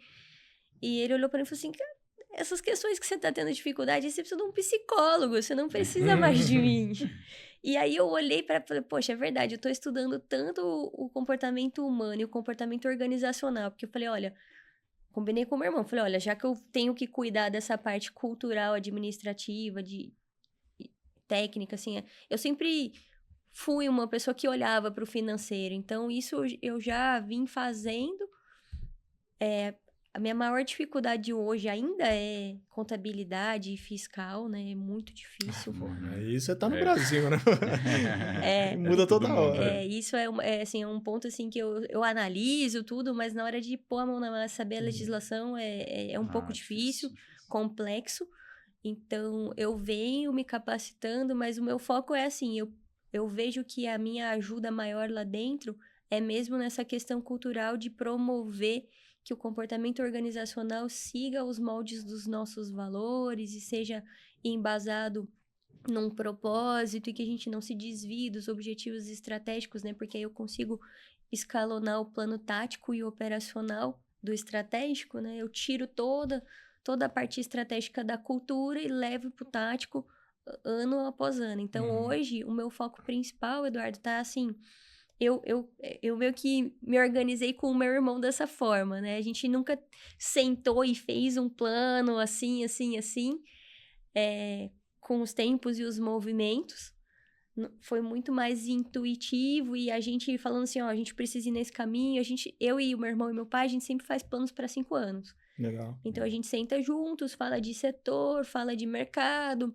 E ele olhou para mim e falou assim, cara, essas questões que você tá tendo dificuldade, você precisa de um psicólogo, você não precisa mais de mim. E aí eu olhei para falei, poxa, é verdade, eu tô estudando tanto o comportamento humano e o comportamento organizacional, porque eu falei, olha, combinei com o meu irmão, falei, olha, já que eu tenho que cuidar dessa parte cultural, administrativa, de técnica, assim, eu sempre fui uma pessoa que olhava para o financeiro, então isso eu já vim fazendo. A minha maior dificuldade hoje ainda é contabilidade fiscal, né? É muito difícil. Isso você tá no Brasil, né? Muda toda hora. Isso é um ponto assim, que eu analiso tudo, mas na hora de pôr a mão na massa, saber a legislação é um pouco difícil, complexo. Então, eu venho me capacitando, mas o meu foco é assim, eu vejo que a minha ajuda maior lá dentro é mesmo nessa questão cultural de promover que o comportamento organizacional siga os moldes dos nossos valores e seja embasado num propósito e que a gente não se desvie dos objetivos estratégicos, né? Porque aí eu consigo escalonar o plano tático e operacional do estratégico, né? Eu tiro toda a parte estratégica da cultura e levo pro tático ano após ano. Então, hoje, o meu foco principal, Eduardo, tá assim... Eu meio que me organizei com o meu irmão dessa forma, né? A gente nunca sentou e fez um plano assim, com os tempos e os movimentos. Foi muito mais intuitivo e a gente falando assim, ó, a gente precisa ir nesse caminho. Eu e o meu irmão e meu pai, a gente sempre faz planos para 5 anos. Legal. Então, a gente senta juntos, fala de setor, fala de mercado.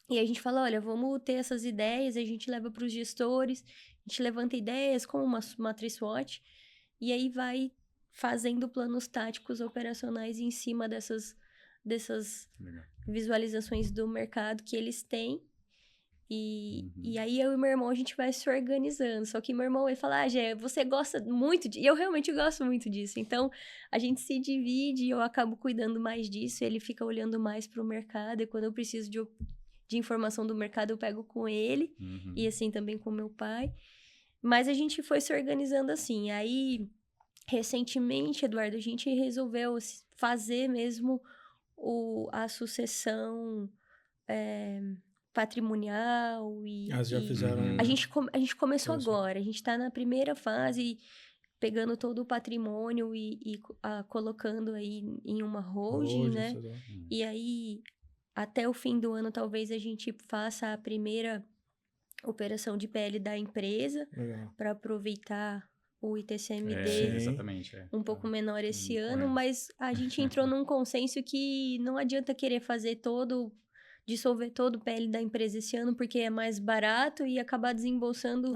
E a gente fala, olha, vamos ter essas ideias, a gente leva para os gestores, a gente levanta ideias como uma matriz SWOT, e aí vai fazendo planos táticos operacionais em cima dessas visualizações do mercado que eles têm. E aí eu e meu irmão, a gente vai se organizando. Só que meu irmão, ele fala, Gé, você gosta muito disso. E eu realmente gosto muito disso. Então, a gente se divide, eu acabo cuidando mais disso, ele fica olhando mais para o mercado, e quando eu preciso de informação do mercado, eu pego com ele, e assim também com meu pai. Mas a gente foi se organizando assim. Aí, recentemente, Eduardo, a gente resolveu fazer mesmo a sucessão patrimonial. Já fizeram... A gente começou agora. A gente está na primeira fase, pegando todo o patrimônio e colocando aí em uma holding, né? E aí... Até o fim do ano, talvez a gente faça a primeira operação de PL da empresa para aproveitar o ITCMD um pouco menor esse ano, mas a gente entrou num consenso que não adianta querer fazer dissolver todo o PL da empresa esse ano, porque é mais barato e acabar desembolsando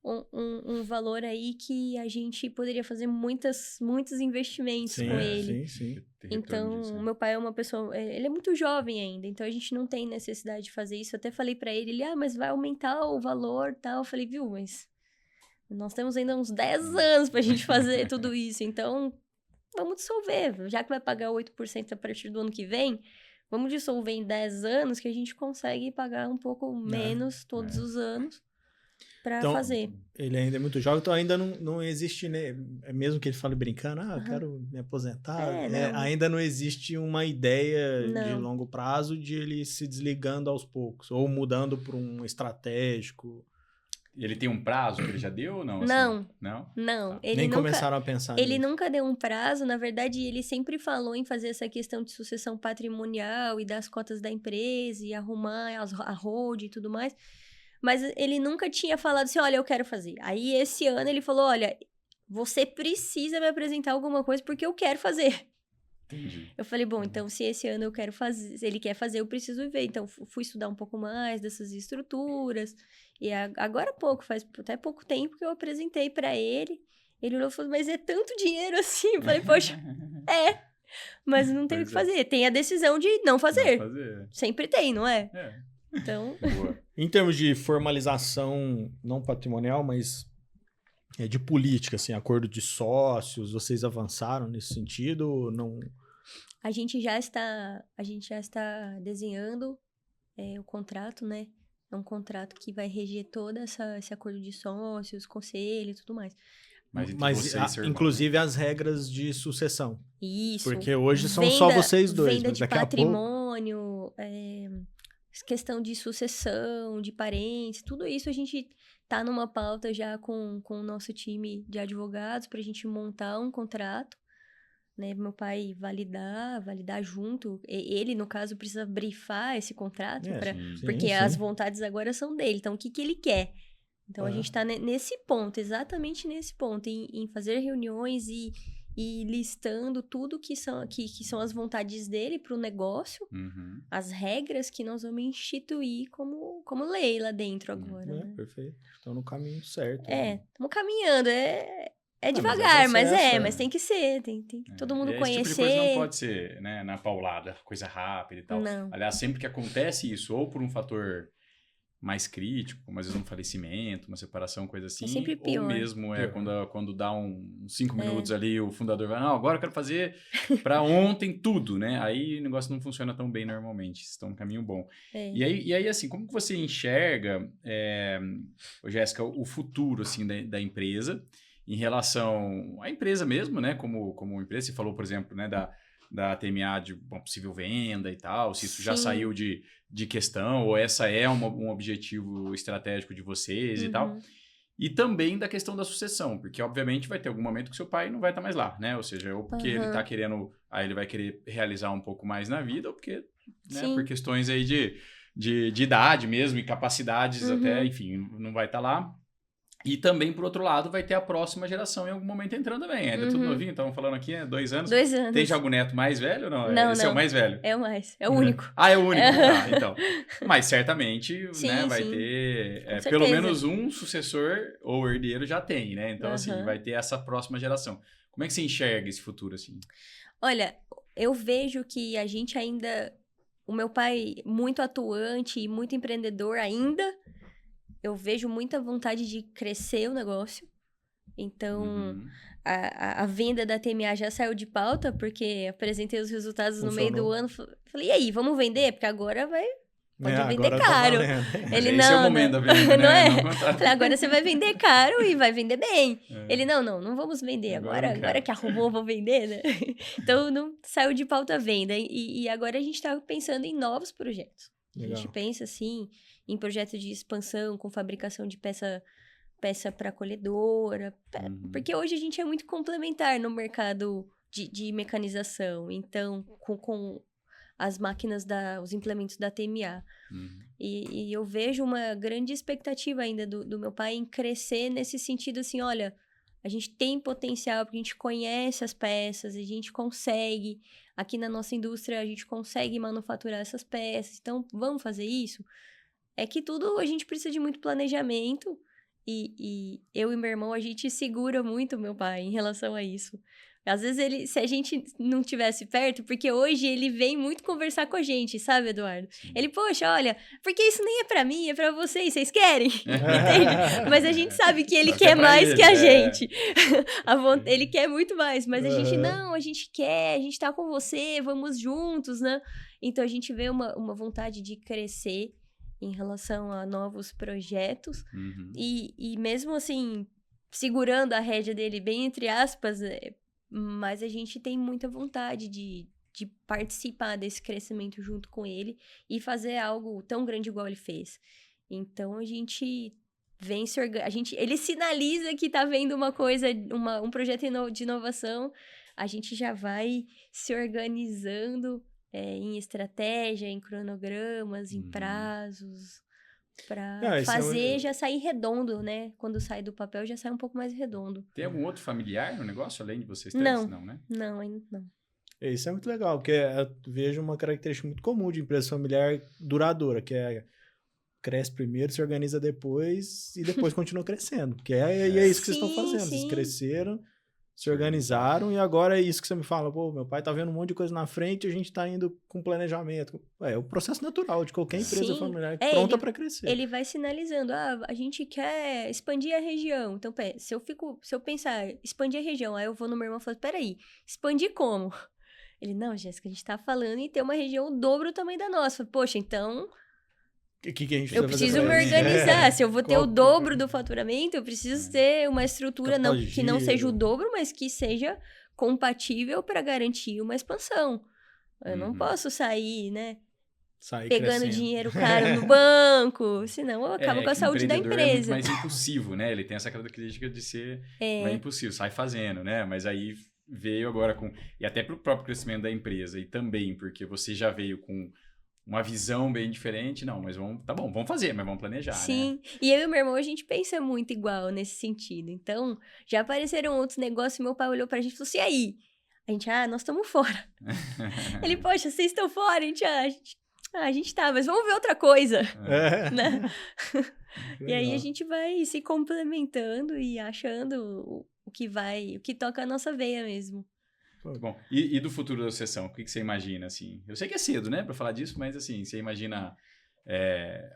um valor aí que a gente poderia fazer muitos investimentos com ele. Sim. Então, meu pai é uma pessoa... Ele é muito jovem ainda, então a gente não tem necessidade de fazer isso. Eu até falei pra ele, mas vai aumentar o valor e tal. Eu falei, viu, mas nós temos ainda uns 10 anos pra gente fazer tudo isso. Então, vamos dissolver. Já que vai pagar 8% a partir do ano que vem, vamos dissolver em 10 anos que a gente consegue pagar um pouco menos todos os anos. Pra fazer. Ele ainda é muito jovem, então ainda não existe, né? Mesmo que ele fale brincando, eu quero me aposentar, ainda não existe uma ideia de longo prazo de ele se desligando aos poucos, ou mudando para um estratégico. Ele tem um prazo que ele já deu ou não? Não. Tá. Ele começaram a pensar nisso. Ele nunca deu um prazo, na verdade, ele sempre falou em fazer essa questão de sucessão patrimonial e das cotas da empresa e arrumar a hold e tudo mais. Mas ele nunca tinha falado assim, olha, eu quero fazer. Aí, esse ano, ele falou, olha, você precisa me apresentar alguma coisa porque eu quero fazer. Entendi. Eu falei, bom, então, se esse ano eu quero fazer, se ele quer fazer, eu preciso ver. Então, fui estudar um pouco mais dessas estruturas. E agora há pouco, faz até pouco tempo que eu apresentei pra ele. Ele olhou e falou, mas é tanto dinheiro assim? Eu falei, poxa, mas não tem o que fazer. Tem a decisão de não fazer. Sempre tem, não é? Então... Em termos de formalização, não patrimonial, mas de política, assim, acordo de sócios, vocês avançaram nesse sentido ou não? A gente já está desenhando o contrato, né? É um contrato que vai reger todo esse acordo de sócios, conselho e tudo mais. Mas inclusive as regras de sucessão. Isso. Porque hoje são só vocês dois. Venda de patrimônio, questão de sucessão, de parentes, tudo isso a gente tá numa pauta já com o nosso time de advogados pra gente montar um contrato, né? Meu pai validar junto. Ele, no caso, precisa brifar esse contrato, porque as vontades agora são dele. Então, o que ele quer? Então, a gente tá nesse ponto, exatamente nesse ponto, em fazer reuniões e listando tudo que são as vontades dele para o negócio, as regras que nós vamos instituir como lei lá dentro agora. Né? Perfeito. Estão no caminho certo. Estamos caminhando. Devagar, mas tem que ser. Tem todo mundo conhecer. Esse tipo de coisa não pode ser, né, na paulada, coisa rápida e tal. Não. Aliás, sempre que acontece isso, ou por um fator mais crítico, como às vezes um falecimento, uma separação, coisa assim. É sempre pior. Ou mesmo quando dá uns 5 minutos ali, o fundador vai, não, agora eu quero fazer para ontem tudo, né? Aí o negócio não funciona tão bem normalmente, estão no caminho bom. E aí, assim, como que você enxerga, Jéssica, o futuro, assim, da empresa em relação à empresa mesmo, né? Como empresa, você falou, por exemplo, né, da TMA de uma possível venda e tal, se isso já saiu de questão, ou essa é um objetivo estratégico de vocês e tal. E também da questão da sucessão, porque obviamente vai ter algum momento que seu pai não vai estar mais lá, né? Ou seja, ou porque ele está querendo, aí ele vai querer realizar um pouco mais na vida, ou porque, né, por questões aí de idade mesmo e capacidades até, enfim, não vai estar lá. E também, por outro lado, vai ter a próxima geração em algum momento entrando também. Ainda é tudo novinho, estavam falando aqui, 2 anos. 2 anos. Tem já algum neto mais velho ou não? Não, Esse é o mais velho? É o mais, é o único. É o único, tá, então. Mas certamente, né, vai ter, pelo menos um sucessor ou herdeiro já tem, né? Então, assim, vai ter essa próxima geração. Como é que você enxerga esse futuro, assim? Olha, eu vejo que a gente ainda... O meu pai, muito atuante e muito empreendedor ainda... Eu vejo muita vontade de crescer o negócio. Então, a venda da TMA já saiu de pauta, porque apresentei os resultados no meio do ano. Falei, e aí, vamos vender? Porque agora pode vender caro. Ele, esse é o momento da venda, não é? Falei, agora você vai vender caro e vai vender bem. Ele, não vamos vender agora que arrumou, vou vender, né? Então, não saiu de pauta a venda. E agora a gente está pensando em novos projetos. Legal. A gente pensa, assim, em projetos de expansão, com fabricação de peça para colhedora. Porque hoje a gente é muito complementar no mercado de mecanização. Então, com as máquinas, os implementos da TMA. E eu vejo uma grande expectativa ainda do meu pai em crescer nesse sentido, assim, olha... A gente tem potencial, porque a gente conhece as peças, a gente consegue, aqui na nossa indústria, a gente consegue manufaturar essas peças. Então, vamos fazer isso? É que tudo a gente precisa de muito planejamento e eu e meu irmão, a gente segura muito meu pai em relação a isso. Às vezes, se a gente não tivesse perto, porque hoje ele vem muito conversar com a gente, sabe, Eduardo? Ele, poxa, olha, porque isso nem é pra mim, é pra vocês querem? Entende? Mas a gente sabe que ele quer mais que a gente. Ele quer muito mais, mas a gente, não, a gente quer, a gente tá com você, vamos juntos, né? Então, a gente vê uma vontade de crescer em relação a novos projetos. E mesmo assim, segurando a rédea dele bem entre aspas, mas a gente tem muita vontade de participar desse crescimento junto com ele e fazer algo tão grande igual ele fez. Então, a gente vem ele sinaliza que tá vendo uma coisa, um projeto de inovação, a gente já vai se organizando em estratégia, em cronogramas, em prazos, para fazer já sair redondo, né? Quando sai do papel, já sai um pouco mais redondo. Tem algum outro familiar no negócio, além de vocês três? Não, né? Não, ainda não. Isso é muito legal, porque eu vejo uma característica muito comum de empresa familiar duradoura, que é cresce primeiro, se organiza depois e depois continua crescendo. Porque é isso que vocês estão fazendo. Sim. Vocês cresceram, se organizaram e agora é isso que você me fala. Pô, meu pai tá vendo um monte de coisa na frente e a gente tá indo com planejamento. É o processo natural de qualquer empresa familiar pronta para crescer. Ele vai sinalizando, a gente quer expandir a região. Então, se eu pensar, expandir a região, aí eu vou no meu irmão e falo, peraí, expandir como? Ele, não, Jéssica, a gente tá falando em ter uma região o dobro do tamanho da nossa. Poxa, então... que a gente eu preciso me organizar. Se eu vou ter o dobro do faturamento, eu preciso ter uma estrutura que não seja o dobro, mas que seja compatível para garantir uma expansão. Eu não posso sair, né? Pegando crescendo dinheiro caro no banco, senão eu acabo com a saúde da empresa. É muito mais impulsivo, né? Ele tem essa característica de ser mais impulsivo, sai fazendo, né? Mas aí veio agora com... E até para o próprio crescimento da empresa, e também porque você já veio com uma visão bem diferente, não, mas vamos fazer, mas vamos planejar, Sim, né? E eu e meu irmão, a gente pensa muito igual nesse sentido. Então, já apareceram outros negócios e meu pai olhou pra gente e falou assim, e aí? A gente, nós estamos fora. Ele, poxa, vocês estão fora? A gente tá, mas vamos ver outra coisa. Né? E aí a gente vai se complementando e achando o que toca a nossa veia mesmo. Muito bom. E do futuro da sucessão, o que você imagina, assim? Eu sei que é cedo, né, para falar disso, mas, assim, você imagina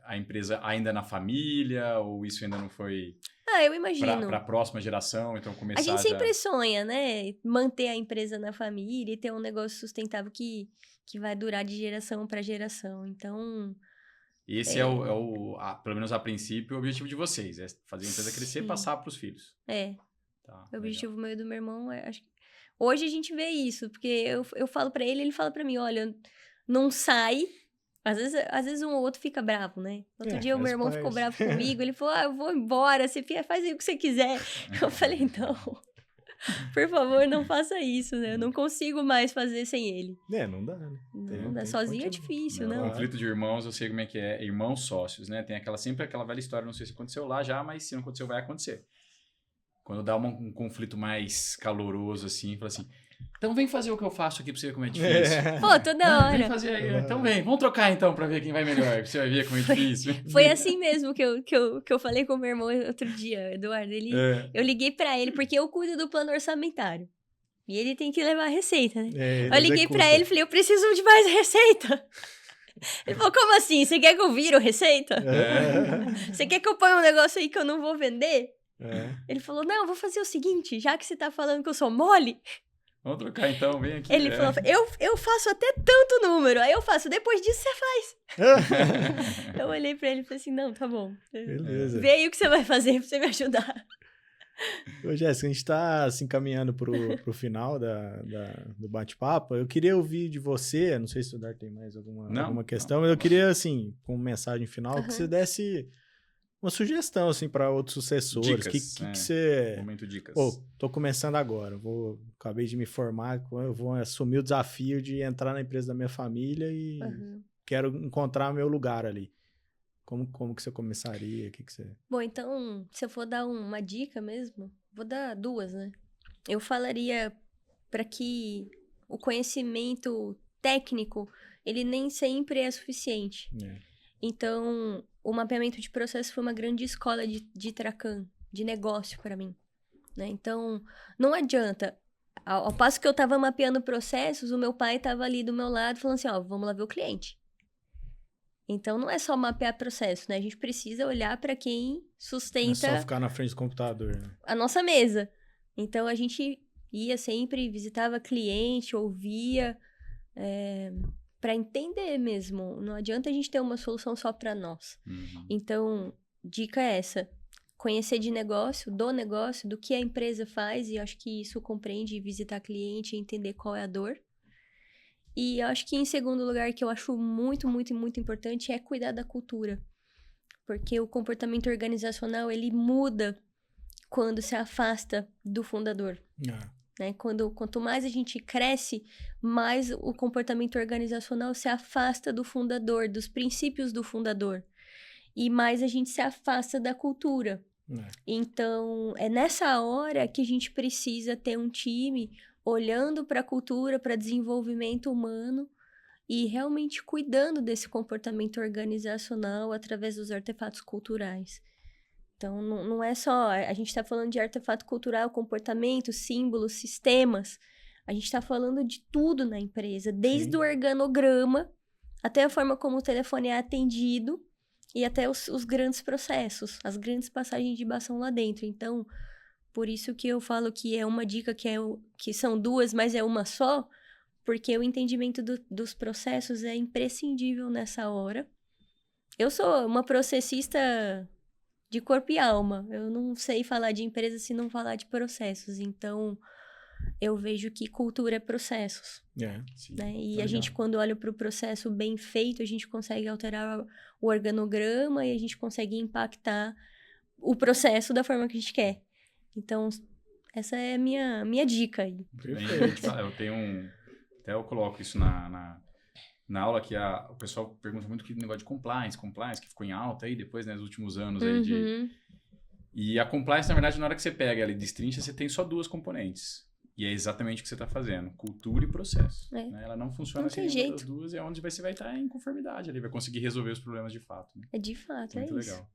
a empresa ainda na família, ou isso ainda não foi... eu imagino. Para a próxima geração, então começar a gente sempre sonha, né, manter a empresa na família e ter um negócio sustentável que vai durar de geração para geração, então... Esse pelo menos a princípio, o objetivo de vocês, é fazer a empresa crescer e passar para os filhos. Tá, o objetivo meu e do meu irmão acho que... Hoje a gente vê isso, porque eu falo pra ele fala pra mim, olha, não sai. Às vezes um ou outro fica bravo, né? Outro dia o meu irmão ficou bravo comigo, ele falou, eu vou embora, você faz aí o que você quiser. Eu falei, então, por favor, não faça isso, né? Eu não consigo mais fazer sem ele. Não dá, né? Não dá, sozinho é difícil, né? Conflito de irmãos, eu sei como é que é, irmãos sócios, né? Tem sempre aquela velha história, não sei se aconteceu lá já, mas se não aconteceu, vai acontecer. Quando dá um conflito mais caloroso, assim, fala assim, então vem fazer o que eu faço aqui pra você ver como é difícil. Pô, toda hora. Vem fazer aí. Então vamos trocar então pra ver quem vai melhor, você vai ver como é difícil. Foi assim mesmo que eu falei com o meu irmão outro dia, Eduardo. Eu liguei pra ele, porque eu cuido do plano orçamentário. E ele tem que levar a receita, né? Eu liguei pra ele e falei, eu preciso de mais receita. Ele falou, como assim? Você quer que eu vire receita? Você quer que eu ponha um negócio aí que eu não vou vender? Ele falou, não, vou fazer o seguinte, já que você tá falando que eu sou mole... Vamos trocar então, vem aqui. Ele falou, eu faço até tanto número, aí eu faço, depois disso você faz. Eu olhei pra ele e falei assim, não, tá bom. Beleza. Vê aí o que você vai fazer pra você me ajudar. Ô, Jéssica, a gente tá assim, caminhando pro final do bate-papo. Eu queria ouvir de você, não sei se o Dar tem mais alguma questão, mas eu queria, assim, com mensagem final, que você desse... uma sugestão, assim, para outros sucessores. Dicas, que você... Momento dicas. Tô começando agora. Acabei de me formar, eu vou assumir o desafio de entrar na empresa da minha família e quero encontrar meu lugar ali. Como que você começaria? Que você... Bom, então, se eu for dar uma dica mesmo, vou dar duas, né? Eu falaria para que o conhecimento técnico, ele nem sempre é suficiente. Então... o mapeamento de processo foi uma grande escola de Tracan, de negócio para mim, né? Então, não adianta. Ao passo que eu estava mapeando processos, o meu pai estava ali do meu lado falando assim, ó, vamos lá ver o cliente. Então, não é só mapear processo, né? A gente precisa olhar para quem sustenta... Não é só ficar na frente do computador, né? A nossa mesa. Então, a gente ia sempre, visitava cliente, ouvia, para entender mesmo. Não adianta a gente ter uma solução só para nós. Então, dica é essa. Conhecer de negócio, do que a empresa faz, e acho que isso compreende visitar cliente e entender qual é a dor. E acho que, em segundo lugar, que eu acho muito, muito, muito importante é cuidar da cultura. Porque o comportamento organizacional, ele muda quando se afasta do fundador. Né? Quanto mais a gente cresce, mais o comportamento organizacional se afasta do fundador, dos princípios do fundador. E mais a gente se afasta da cultura. Então, é nessa hora que a gente precisa ter um time olhando para a cultura, para desenvolvimento humano e realmente cuidando desse comportamento organizacional através dos artefatos culturais. Então, não é só... A gente está falando de artefato cultural, comportamento, símbolos, sistemas. A gente está falando de tudo na empresa, desde o organograma até a forma como o telefone é atendido e até os grandes processos, as grandes passagens de bastão lá dentro. Então, por isso que eu falo que é uma dica que são duas, mas é uma só, porque o entendimento dos processos é imprescindível nessa hora. Eu sou uma processista de corpo e alma. Eu não sei falar de empresa se não falar de processos. Então, eu vejo que cultura é processos. Né? E a gente, quando olha para o processo bem feito, a gente consegue alterar o organograma e a gente consegue impactar o processo da forma que a gente quer. Então, essa é a minha dica aí. Perfeito. Eu tenho até eu coloco isso na aula, que o pessoal pergunta muito que negócio de compliance, que ficou em alta aí depois, né, nos últimos anos aí E a compliance, na verdade, na hora que você pega ela e destrincha, você tem só duas componentes. E é exatamente o que você está fazendo, cultura e processo. Né? Ela não funciona sem nenhuma das duas, é onde você vai estar em conformidade ali, vai conseguir resolver os problemas de fato. Né? É de fato, muito é isso. Muito legal.